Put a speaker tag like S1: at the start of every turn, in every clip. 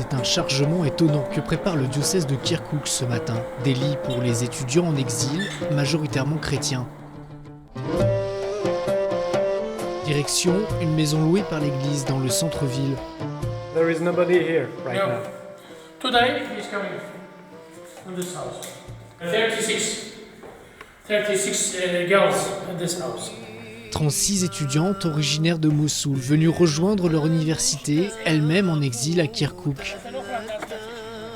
S1: c'est un chargement étonnant que prépare le diocèse de Kirkouk ce matin. Des lits pour les étudiants en exil, majoritairement chrétiens. Direction, une maison louée par l'église dans le centre-ville.
S2: There is nobody here right
S3: No.
S2: now.
S3: Today he's coming in this house. 36 girls in this house.
S1: 36 étudiantes originaires de Mossoul, venues rejoindre leur université, elles-mêmes en exil à Kirkouk.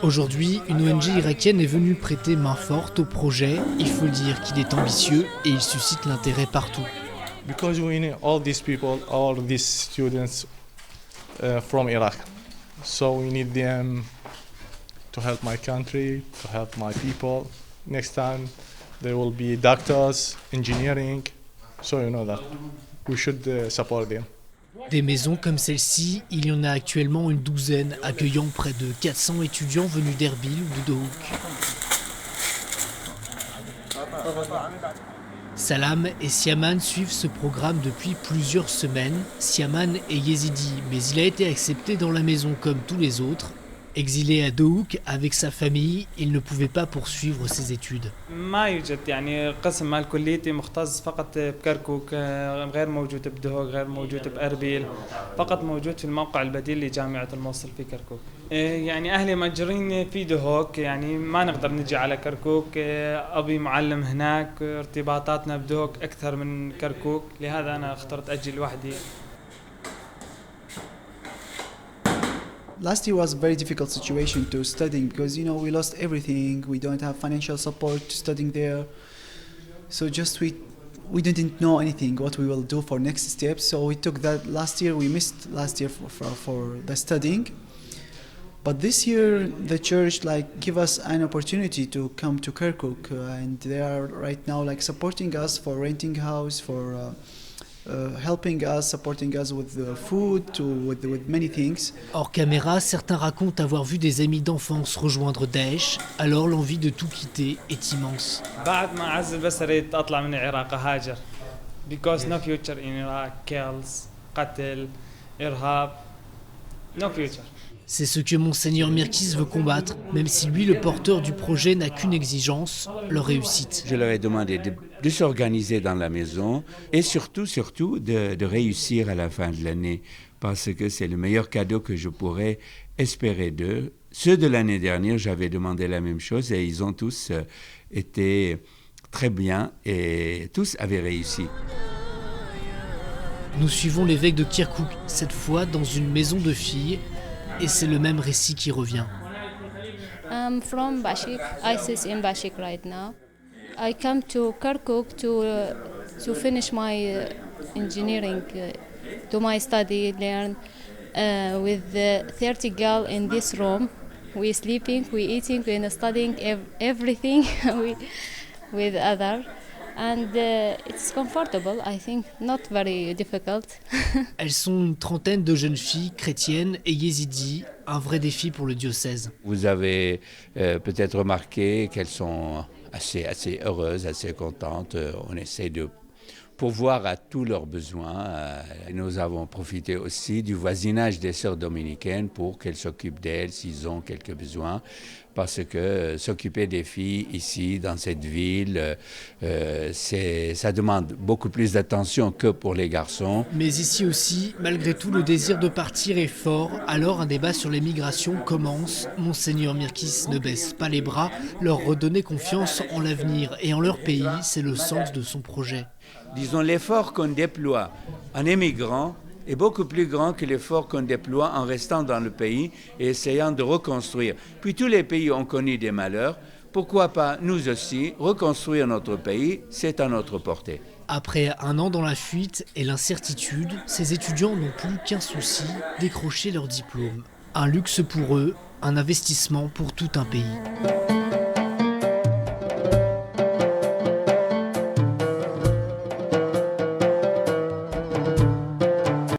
S1: Aujourd'hui, une ONG irakienne est venue prêter main forte au projet. Il faut dire qu'il est ambitieux et il suscite l'intérêt partout.
S4: Because we need all these people, all these students from Iraq. So we need them to help my country, to help my people. Next time there will be doctors, engineering. So you know that we should support them.
S1: Des maisons comme celle-ci, il y en a actuellement une douzaine, accueillant près de 400 étudiants venus d'Erbil ou de Dohuk. Salam et Siaman suivent ce programme depuis plusieurs semaines. Siaman est yézidi, mais il a été accepté dans la maison comme tous les autres. Exilé à Dohuk avec sa famille, il ne pouvait pas poursuivre ses études.
S5: ما يوجد يعني قسم مال كليتي مختص فقط بكركوك غير موجود بدهوك غير موجود بأربيل فقط موجود في الموقع البديل لجامعة الموصل في كركوك يعني أهلي مأجرين في دهوك يعني ما نقدر نجي على كركوك أبي معلم هناك ارتباطاتنا بدهوك أكثر من كركوك لهذا أنا اخترت أجي لوحدي.
S6: Last year was a very difficult situation to studying because we lost everything. We don't have financial support to studying there. So just we didn't know anything what we will do for next steps. So we took that last year. We missed last year for the studying. But this year the church give us an opportunity to come to Kirkuk and they are right now supporting us for renting house for. Helping us, supporting us with food, with many things.
S1: Hors caméra, certains racontent avoir vu des amis d'enfance rejoindre Daesh, alors l'envie de tout quitter est immense.
S5: بعد ما أعزل بس أريد أطلع من العراق هاجر. Because no future in Iraq, kills, قتل, إرهاب, no future.
S1: C'est ce que Monseigneur Mirkis veut combattre, même si lui, le porteur du projet, n'a qu'une exigence, leur réussite.
S7: Je leur ai demandé de s'organiser dans la maison et surtout de réussir à la fin de l'année, parce que c'est le meilleur cadeau que je pourrais espérer d'eux. Ceux de l'année dernière, j'avais demandé la même chose et ils ont tous été très bien et tous avaient réussi.
S1: Nous suivons l'évêque de Kirkouk, cette fois dans une maison de filles. Et c'est le même récit qui revient.
S8: I'm from Bashik, ISIS in Bashik right now. I come to Kirkuk to finish my engineering, do my study, learn with 30 girls in this room. We sleeping, we eating, we studying everything with other. And it's comfortable, I think, not very difficult.
S1: Elles sont une trentaine de jeunes filles chrétiennes et yézidis, un vrai défi pour le diocèse.
S7: Vous avez peut-être remarqué qu'elles sont assez heureuses, assez contentes. On essaie de pourvoir à tous leurs besoins. Nous avons profité aussi du voisinage des sœurs dominicaines pour qu'elles s'occupent d'elles s'ils ont quelques besoins. Parce que s'occuper des filles ici, dans cette ville, ça demande beaucoup plus d'attention que pour les garçons.
S1: Mais ici aussi, malgré tout, le désir de partir est fort. Alors un débat sur les migrations commence. Monseigneur Mirkis ne baisse pas les bras. Leur redonner confiance en l'avenir et en leur pays, c'est le sens de son projet.
S7: Disons, l'effort qu'on déploie en émigrant est beaucoup plus grand que l'effort qu'on déploie en restant dans le pays et essayant de reconstruire. Puis tous les pays ont connu des malheurs. Pourquoi pas nous aussi reconstruire notre pays? C'est à notre portée.
S1: Après un an dans la fuite et l'incertitude, ces étudiants n'ont plus qu'un souci, décrocher leur diplôme. Un luxe pour eux, un investissement pour tout un pays.